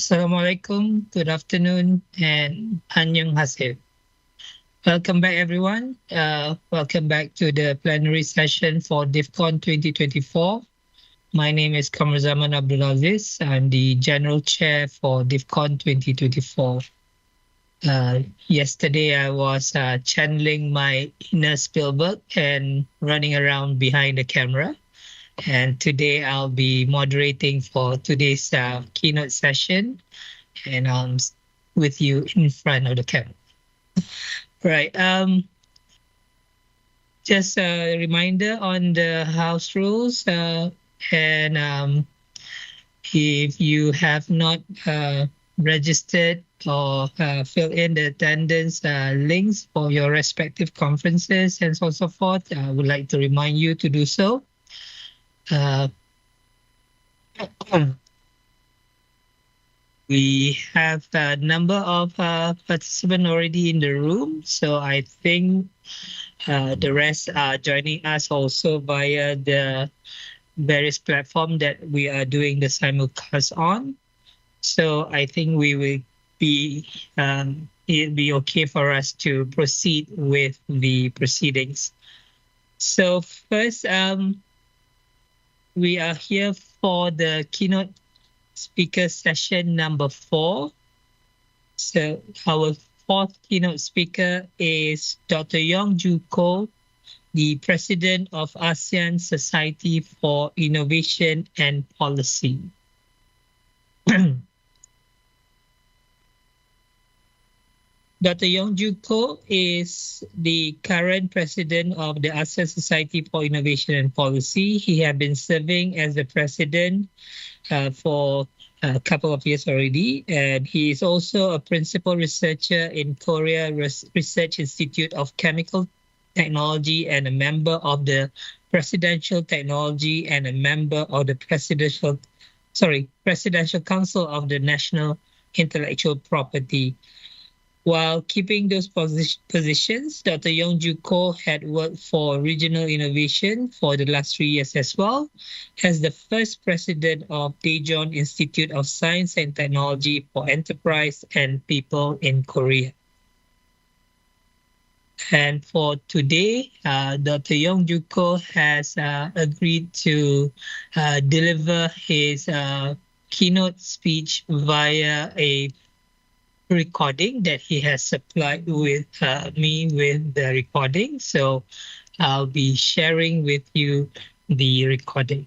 Assalamualaikum, good afternoon, and annyeonghaseyo. Welcome back, everyone. Welcome back to the plenary session for DIFCON 2024. My name is Kamrazaman Abdulaziz. I'm the General Chair for DIFCON 2024. Yesterday, I was channeling my inner Spielberg and running around behind the camera. And today I'll be moderating for today's keynote session, and I'm with you in front of the camera. Right. Just a reminder on the house rules, and if you have not registered or fill in the attendance links for your respective conferences and so on and so forth, I would like to remind you to do so. We have a number of participants already in the room, so I think the rest are joining us also via the various platforms that we are doing the simulcast on. So I think we will be it'll be okay for us to proceed with the proceedings. So first, we are here for the keynote speaker session number 4. So our fourth keynote speaker is Dr. Yong Joo Koh, the President of ASEAN Society for Innovation and Policy. Dr. Yong Joo Koh is the current president of the ASEAN Society for Innovation and Policy. He has been serving as the president for a couple of years already, and he is also a principal researcher in Korea Research Institute of Chemical Technology and a member of the Presidential Technology and a member of the Presidential Council of the National Intellectual Property. While keeping those positions, Dr. Yong Joo Koh had worked for Regional Innovation for the last 3 years as well, as the first president of Daejeon Institute of Science and Technology for Enterprise and People in Korea. And for today, Dr. Yong Joo Koh has agreed to deliver his keynote speech via a recording that he has supplied with me with the recording. So I'll be sharing with you the recording.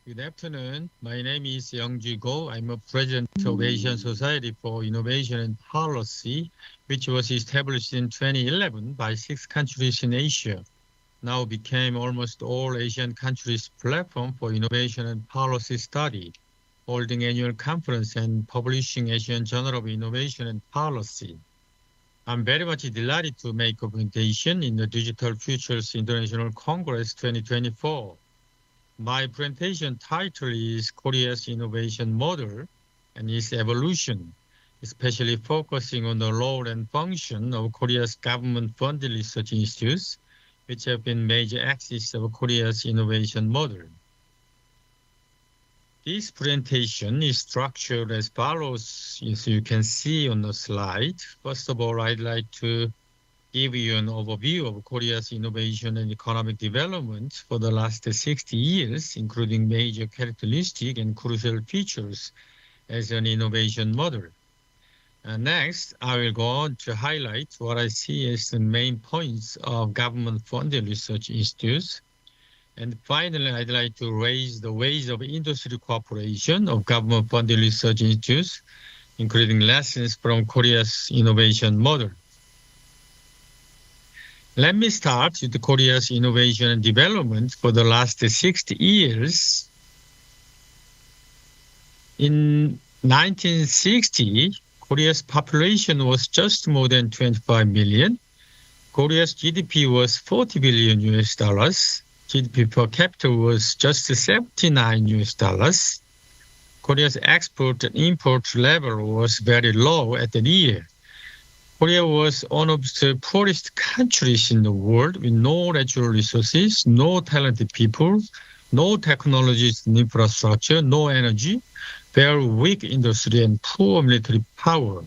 Good afternoon. My name is Yong Joo Koh. I'm a president of Asian Society for Innovation and Policy, which was established in 2011 by 6 countries in Asia. Now became almost all Asian countries' platform for innovation and policy study, holding annual conference and publishing Asian Journal of Innovation and Policy. I'm very much delighted to make a presentation in the Digital Futures International Congress 2024. My presentation title is Korea's Innovation Model and its Evolution, especially focusing on the role and function of Korea's government-funded research institutes, which have been major axes of Korea's innovation model. This presentation is structured as follows, as you can see on the slide. First of all, I'd like to give you an overview of Korea's innovation and economic development for the last 60 years, including major characteristics and crucial features as an innovation model. Next, I will go on to highlight what I see as the main points of government-funded research institutes. And finally, I'd like to raise the ways of industry cooperation of government-funded research institutes, including lessons from Korea's innovation model. Let me start with Korea's innovation and development for the last 60 years. In 1960, Korea's population was just more than 25 million. Korea's GDP was $40 billion. GDP per capita was just 79 US dollars. Korea's export and import level was very low at the year. Korea was one of the poorest countries in the world with no natural resources, no talented people, no technologies and infrastructure, no energy, very weak industry, and poor military power.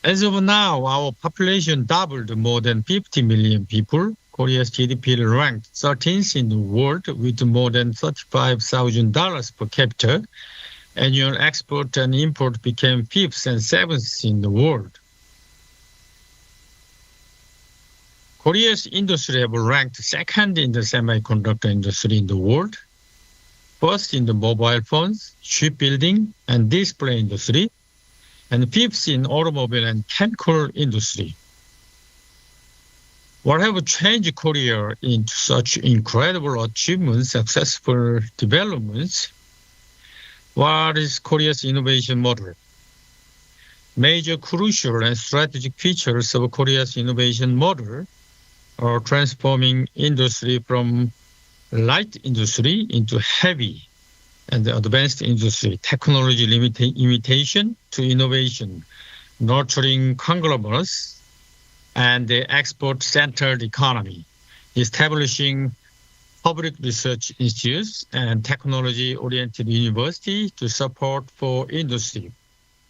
As of now, our population doubled more than 50 million people. Korea's GDP ranked 13th in the world with more than $35,000 per capita. Annual export and import became 5th and 7th in the world. Korea's industry have ranked 2nd in the semiconductor industry in the world, 1st in the mobile phones, shipbuilding, and display industry, and 5th in automobile and chemical industry. What have changed Korea into such incredible achievements, successful developments? What is Korea's innovation model? Major crucial and strategic features of Korea's innovation model are transforming industry from light industry into heavy and advanced industry, technology imitation to innovation, nurturing conglomerates, and the export-centered economy, establishing public research institutes and technology-oriented universities to support for industry,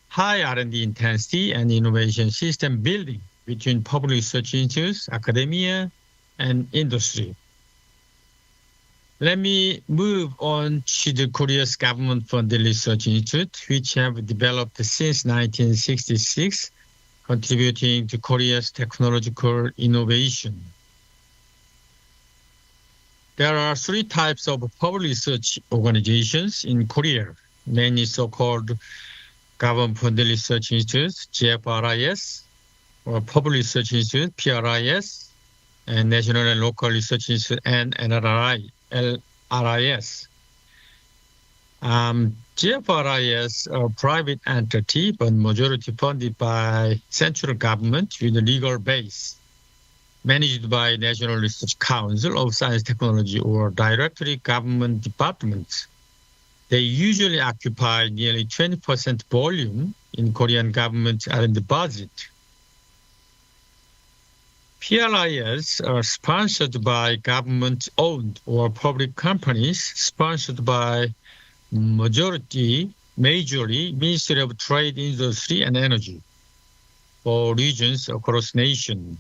high R&D intensity and innovation system building between public research institutes, academia, and industry. Let me move on to the Korea's government-funded research institute, which have developed since 1966, contributing to Korea's technological innovation. There are 3 types of public research organizations in Korea, mainly so-called government-funded research institutes, GFRIS, or public research institute, PRIS, and national and local research institute, and LRIS. GFRIS are a private entity, but majority funded by central government with a legal base, managed by National Research Council of Science Technology or directly government departments. They usually occupy nearly 20% volume in Korean government R&D budget. PRIs are sponsored by government-owned or public companies, sponsored by majorly Ministry of Trade, Industry, and Energy for regions across nation.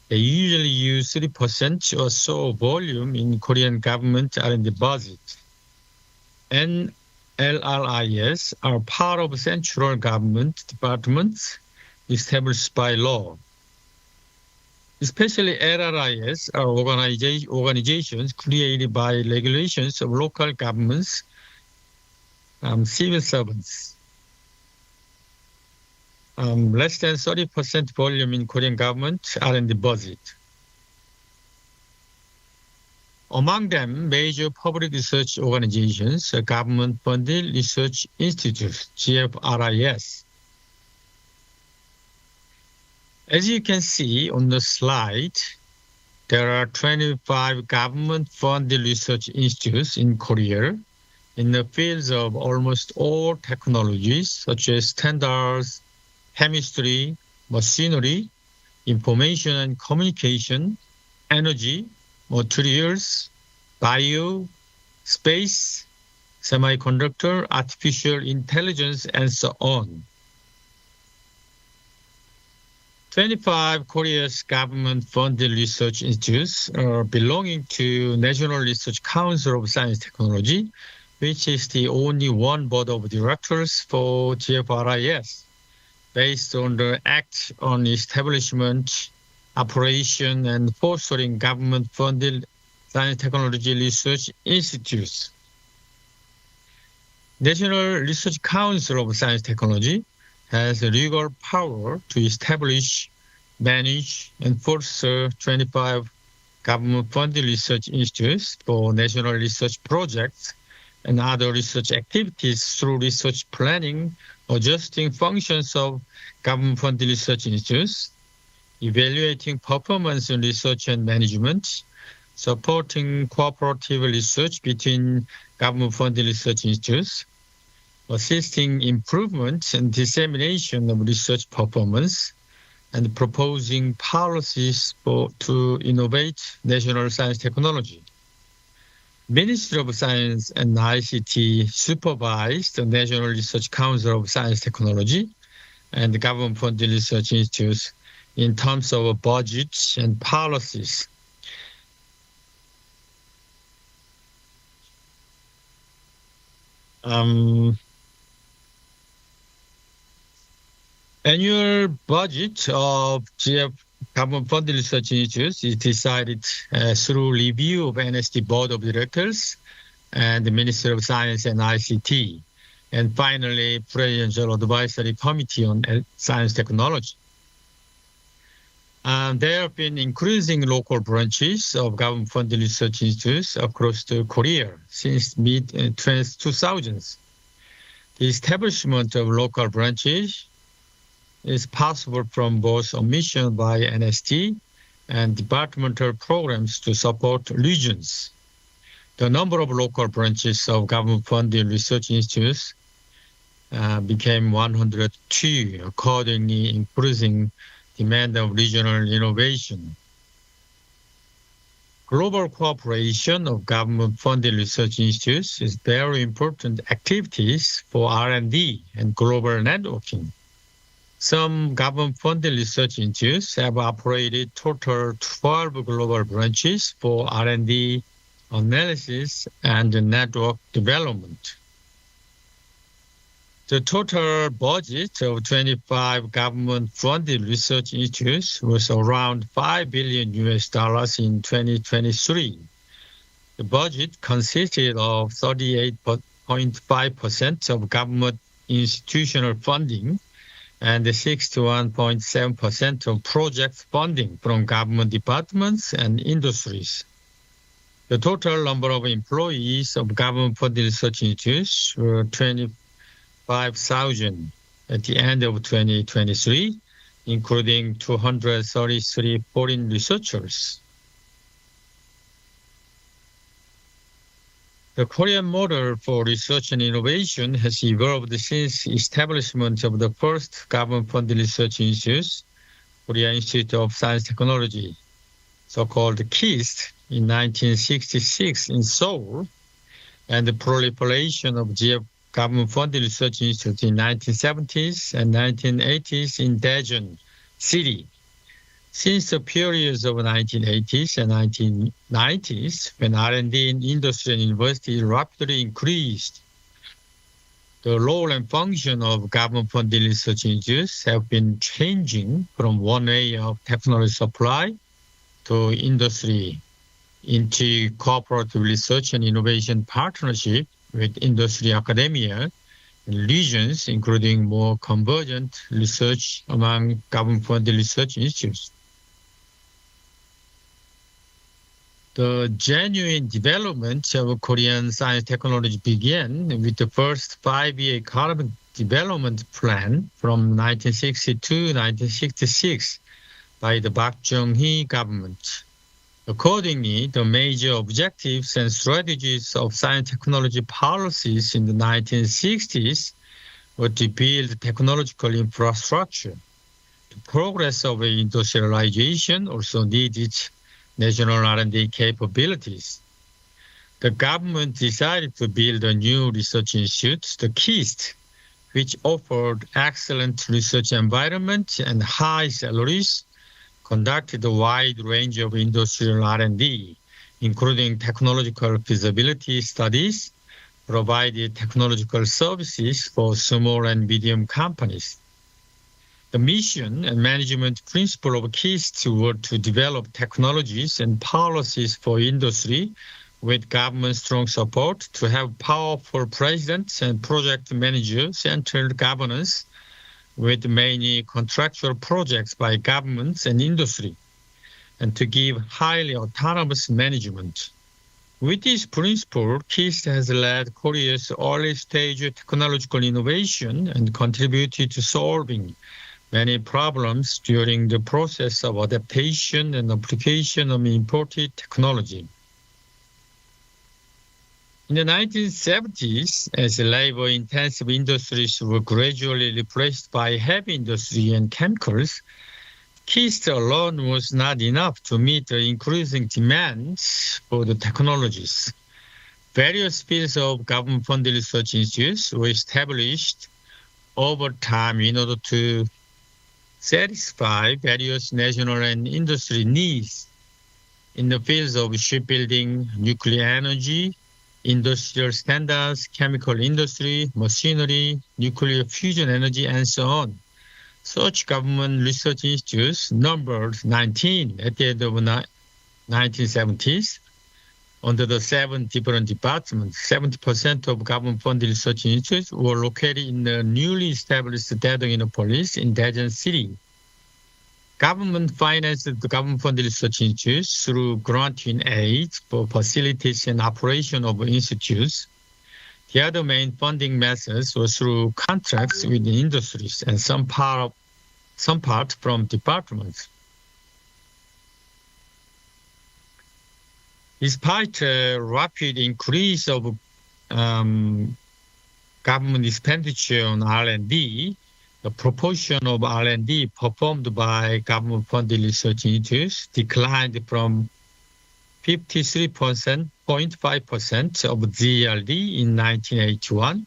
They usually use 3% or so volume in Korean government R&D budget. And LRIs are part of central government departments established by law. Especially LRIs are organizations created by regulations of local governments, civil servants. Less than 30% volume in Korean government R&D budget. Among them, major public research organizations, government-funded research institutes, GFRIS. As you can see on the slide, there are 25 government-funded research institutes in Korea in the fields of almost all technologies, such as standards, chemistry, machinery, information and communication, energy, materials, bio, space, semiconductor, artificial intelligence, and so on. 25 Korea's government-funded research institutes are belonging to National Research Council of Science Technology, which is the only one board of directors for GFRIS, based on the Act on Establishment, Operation, and Fostering Government-Funded Science Technology Research Institutes. National Research Council of Science Technology has legal power to establish, manage, and foster 25 government-funded research institutes for national research projects and other research activities through research planning, adjusting functions of government-funded research institutes, evaluating performance in research and management, supporting cooperative research between government-funded research institutes, assisting improvement and dissemination of research performance, and proposing policies to innovate national science technology. Ministry of Science and ICT supervised the National Research Council of Science Technology and government-funded research institutes in terms of budgets and policies. Annual budget of GF government-funded research institutes is decided through review of NST Board of Directors and the Ministry of Science and ICT, and finally, Presidential Advisory Committee on Science Technology. There have been increasing local branches of government-funded research institutes across Korea since mid-2000s. The establishment of local branches is possible from both admission by NST and departmental programs to support regions. The number of local branches of government-funded research institutes became 102, accordingly increasing demand of regional innovation. Global cooperation of government-funded research institutes is very important activities for R&D and global networking. Some government-funded research institutes have operated total 12 global branches for R&D, analysis, and network development. The total budget of 25 government-funded research institutes was around $5 billion in 2023. The budget consisted of 38.5% of government institutional funding and 61.7% of project funding from government departments and industries. The total number of employees of government-funded research institutes were 25,000 at the end of 2023, including 233 foreign researchers. The Korean model for research and innovation has evolved since establishment of the first government-funded research institute, Korea Institute of Science Technology, so-called KIST, in 1966 in Seoul, and the proliferation of government-funded research institutes in 1970s and 1980s in Daejeon City. Since the periods of the 1980s and 1990s, when R&D in industry and university rapidly increased, the role and function of government-funded research institutes have been changing from one way of technology supply to industry into cooperative research and innovation partnership with industry, academia, and regions, including more convergent research among government-funded research institutes. The genuine development of Korean science technology began with the first 5-year economic development plan from 1960 to 1966 by the Park Chung-hee government. Accordingly, the major objectives and strategies of science technology policies in the 1960s were to build technological infrastructure. The progress of industrialization also needed national R&D capabilities. The government decided to build a new research institute, the KIST, which offered excellent research environment and high salaries, conducted a wide range of industrial R&D, including technological feasibility studies, provided technological services for small and medium companies. The mission and management principle of KIST were to develop technologies and policies for industry with government strong support, to have powerful presidents and project manager-centered governance with many contractual projects by governments and industry, and to give highly autonomous management. With this principle, KIST has led Korea's early stage technological innovation and contributed to solving many problems during the process of adaptation and application of imported technology. In the 1970s, as labor-intensive industries were gradually replaced by heavy industry and chemicals, KIST alone was not enough to meet the increasing demands for the technologies. Various fields of government-funded research institutes were established over time in order to satisfy various national and industry needs in the fields of shipbuilding, nuclear energy, industrial standards, chemical industry, machinery, nuclear fusion energy, and so on. Such government research institutes numbered 19 at the end of the 1970s. Under the 7 different departments, 70% of government-funded research institutes were located in the newly established Daejeon in Daejeon City. Government financed the government-funded research institutes through granting aid for facilities and operation of institutes. The other main funding methods were through contracts with the industries and some part from departments. Despite a rapid increase of government expenditure on R&D, the proportion of R&D performed by government-funded research institutes declined from 53.5% of GLD in 1981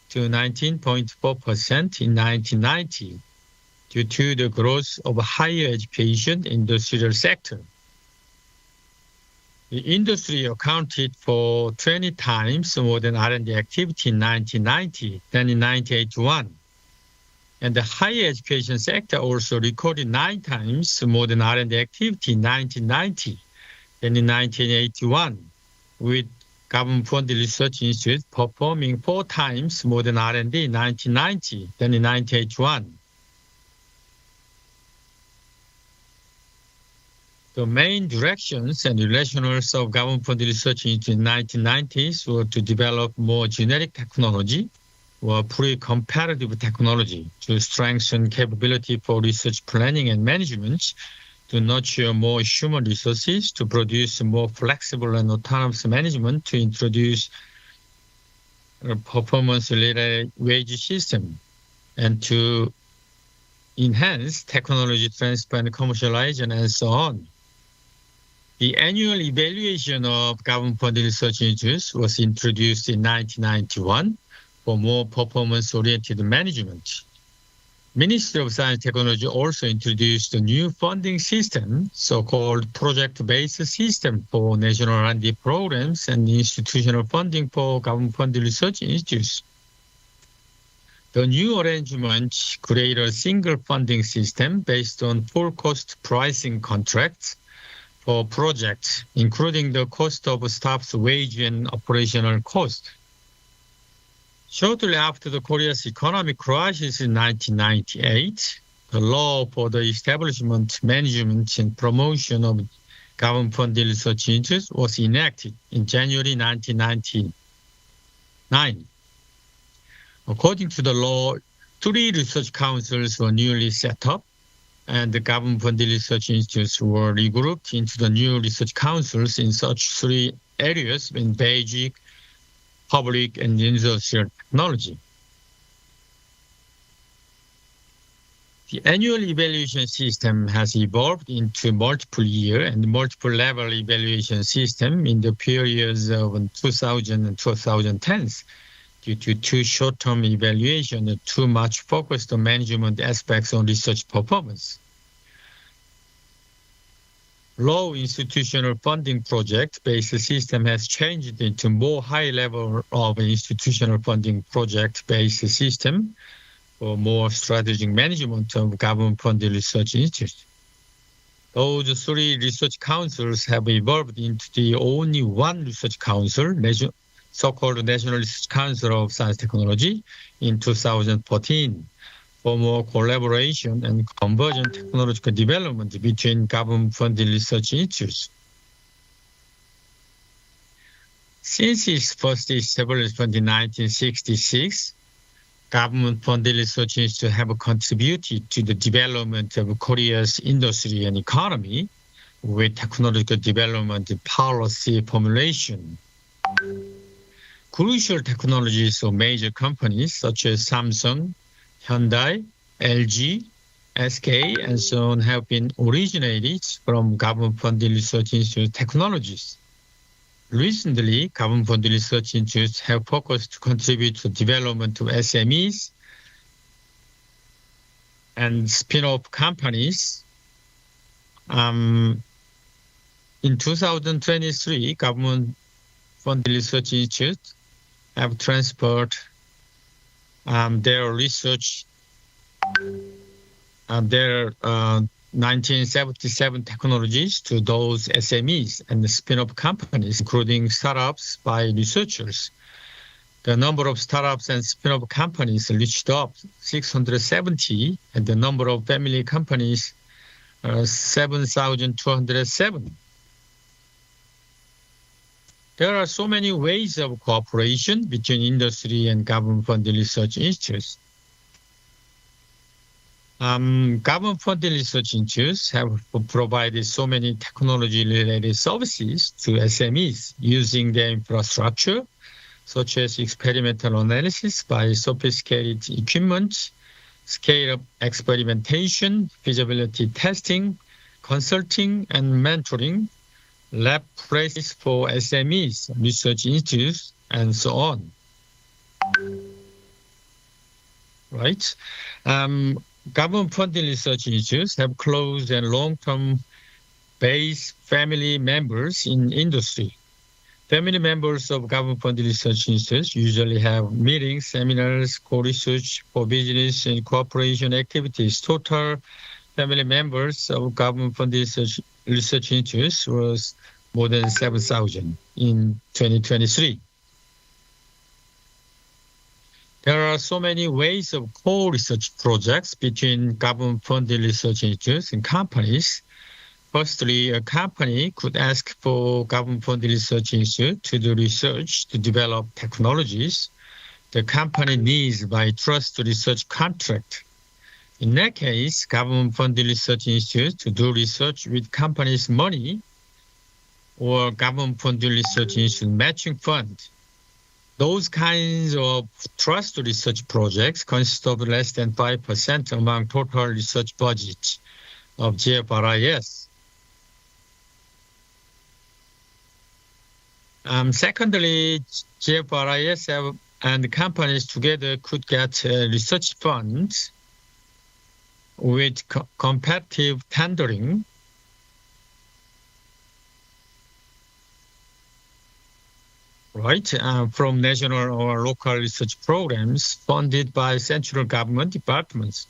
to 19.4% in 1990 due to the growth of higher education industrial sector. The industry accounted for 20 times more than R&D activity in 1990 than in 1981. And the higher education sector also recorded 9 times more than R&D activity in 1990 than in 1981, with government-funded research institutes performing 4 times more than R&D in 1990 than in 1981. The main directions and rationales of government-funded research in the 1990s were to develop more generic technology or pre-competitive technology to strengthen capability for research planning and management, to nurture more human resources, to produce more flexible and autonomous management, to introduce a performance-related wage system, and to enhance technology transfer and commercialization, and so on. The annual evaluation of government-funded research institutes was introduced in 1991 for more performance-oriented management. Ministry of Science and Technology also introduced a new funding system, so-called project-based system for national R&D programs and institutional funding for government-funded research institutes. The new arrangement created a single funding system based on full cost pricing contracts for projects, including the cost of staff's wage and operational cost. Shortly after the Korea's economic crisis in 1998, the law for the establishment, management, and promotion of government-funded research institutes was enacted in January 1999. According to the law, 3 research councils were newly set up, and the government-funded research institutes were regrouped into the new research councils in such 3 areas in basic, public, and industrial technology. The annual evaluation system has evolved into multiple year and multiple level evaluation system in the periods of 2000 and 2010 due to too short-term evaluation and too much focused on management aspects on research performance. Low institutional funding project-based system has changed into more high level of institutional funding project-based system for more strategic management of government-funded research institutes. Those 3 research councils have evolved into the only one research council, so-called National Research Council of Science and Technology, in 2014. For more collaboration and convergent technological development between government-funded research institutes. Since its first establishment in 1966, government-funded research institutes have contributed to the development of Korea's industry and economy with technological development and policy formulation. Crucial technologies of major companies such as Samsung, Hyundai, LG, SK, and so on have been originated from government-funded research institute technologies. Recently, government-funded research institutes have focused to contribute to development of SMEs and spin-off companies. In 2023, government-funded research institutes have transferred their research, their 1977 technologies to those SMEs and the spin-off companies, including startups by researchers. The number of startups and spin-off companies reached up 670, and the number of family companies 7,207. There are so many ways of cooperation between industry and government-funded research institutes. Government-funded research institutes have provided so many technology-related services to SMEs using their infrastructure, such as experimental analysis by sophisticated equipment, scale-up experimentation, feasibility testing, consulting and mentoring, lab places for SMEs, research institutes, and so on. Right? Government-funded research institutes have close and long-term base family members in industry. Family members of government-funded research institutes usually have meetings, seminars, co-research for business and cooperation activities. Total family members of government-funded research institutes was more than 7,000 in 2023. There are so many ways of co-research projects between government-funded research institutes and companies. Firstly, a company could ask for government-funded research institute to do research to develop technologies the company needs by trust research contract. In that case, government-funded research institutes to do research with companies' money or government-funded research institute matching fund. Those kinds of trust research projects consist of less than 5% among total research budget of GFRIS. Secondly, GFRIS and companies together could get research funds with competitive tendering. Right, from national or local research programs funded by central government departments,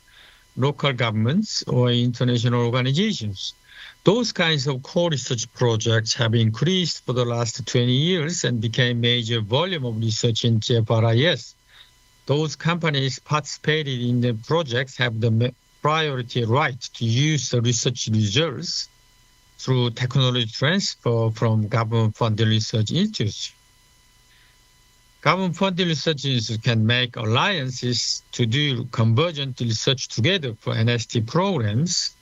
local governments, or international organizations. Those kinds of co-research projects have increased for the last 20 years and became major volume of research in GFRIS. Those companies participated in the projects have the priority right to use the research results through technology transfer from government-funded research institutes. Government-funded research institutes can make alliances to do convergent research together for NST programs.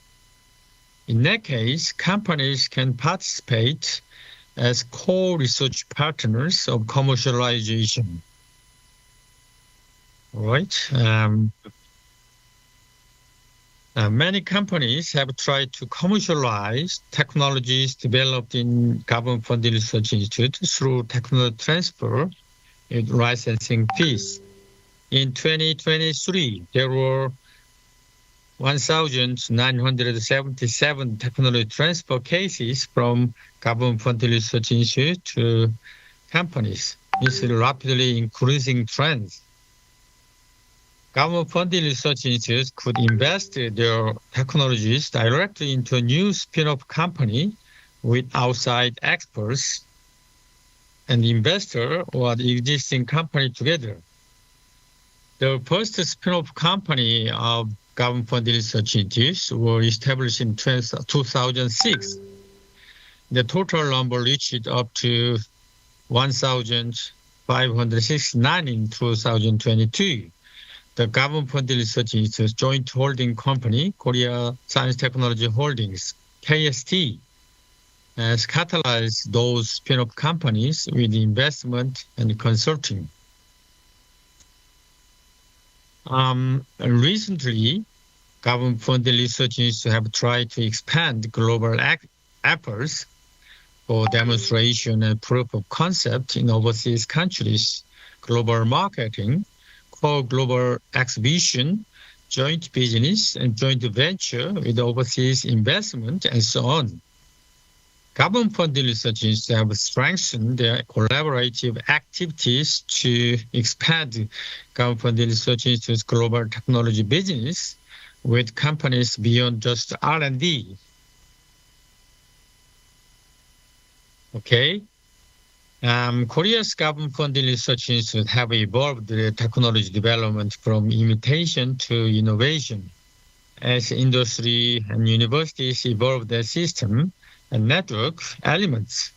In that case, companies can participate as co-research partners of commercialization. All right. Many companies have tried to commercialize technologies developed in government-funded research institutes through technology transfer with licensing fees. In 2023, there were 1,977 technology transfer cases from government-funded research institutes to companies. This is a rapidly increasing trend. Government-funded research institutes could invest their technologies directly into a new spin-off company with outside experts and investor or the existing company together. The first spin-off company of government-funded research institutes were established in 2006. The total number reached up to 1,569 in 2022. the government-funded research institute's joint holding company, Korea Science Technology Holdings, KST, has catalyzed those spin-off companies with investment and consulting. Recently, government-funded research institutes have tried to expand global efforts for demonstration and proof of concept in overseas countries, global marketing, co-global exhibition, joint business, and joint venture with overseas investment, and so on. Government-funded research institutes have strengthened their collaborative activities to expand government-funded research institutes' global technology business with companies beyond just R&D. Okay. Korea's government-funded research institutes have evolved their technology development from imitation to innovation. As industry and universities evolve their system and network elements,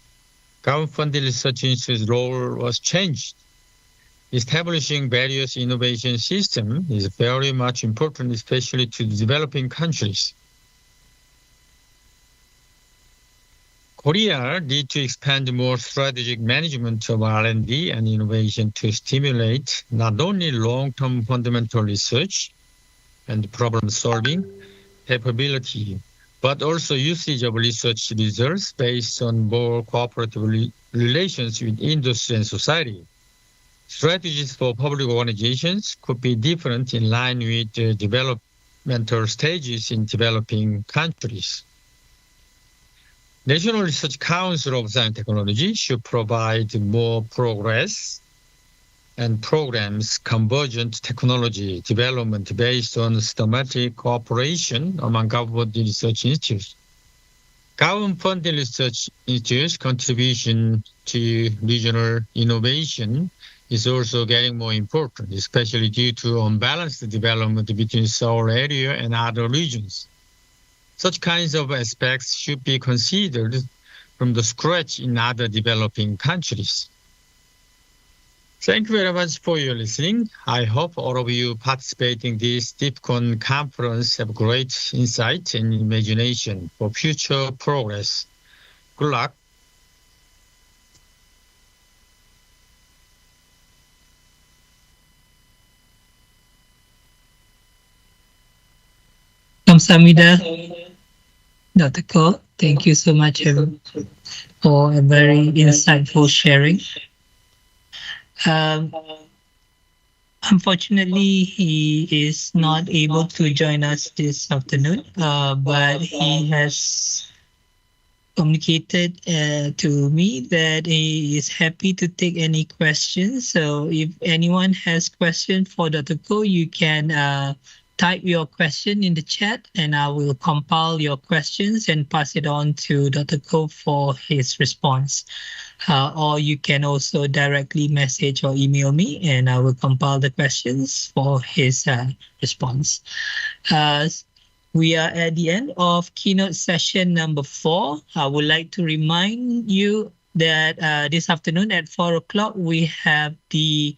government-funded research institutes' role was changed. Establishing various innovation systems is very much important, especially to developing countries. Korea needs to expand more strategic management of R&D and innovation to stimulate not only long-term fundamental research and problem-solving capability, but also usage of research results based on more cooperative relations with industry and society. Strategies for public organizations could be different in line with the developmental stages in developing countries. National Research Council of Science and Technology should provide more progress and programs convergent technology development based on systematic cooperation among government research institutes. Government-funded research institutes' contribution to regional innovation is also getting more important, especially due to unbalanced development between Seoul area and other regions. Such kinds of aspects should be considered from the scratch in other developing countries. Thank you very much for your listening. I hope all of you participating in this DIFCON conference have great insight and imagination for future progress. Good luck. Kamsahamnida, Dr. Ko. Thank you so much for a very insightful sharing. Unfortunately, he is not able to join us this afternoon, but he has communicated to me that he is happy to take any questions. So if anyone has questions for Dr. Ko, you can type your question in the chat and I will compile your questions and pass it on to Dr. Ko for his response. Or you can also directly message or email me and I will compile the questions for his response. We are at the end of keynote session number 4. I would like to remind you that this afternoon at 4 o'clock, we have the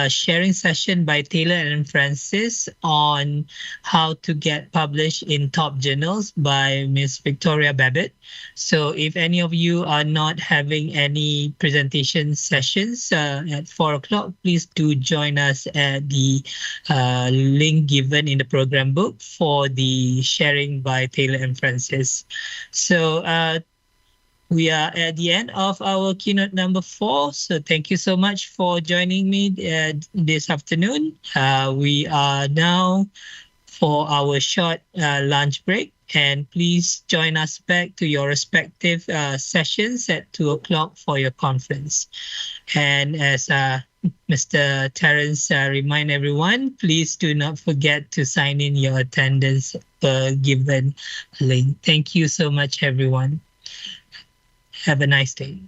sharing session by Taylor and Francis on how to get published in top journals by Miss Victoria Babbitt. So if any of you are not having any presentation sessions at 4 o'clock, please do join us at the link given in the program book for the sharing by Taylor and Francis. So we are at the end of our keynote number 4. So thank you so much for joining me this afternoon. We are now for our short lunch break. And please join us back to your respective sessions at 2 o'clock for your conference. And as Mr. Terence remind everyone, please do not forget to sign in your attendance given link. Thank you so much, everyone. Have a nice day.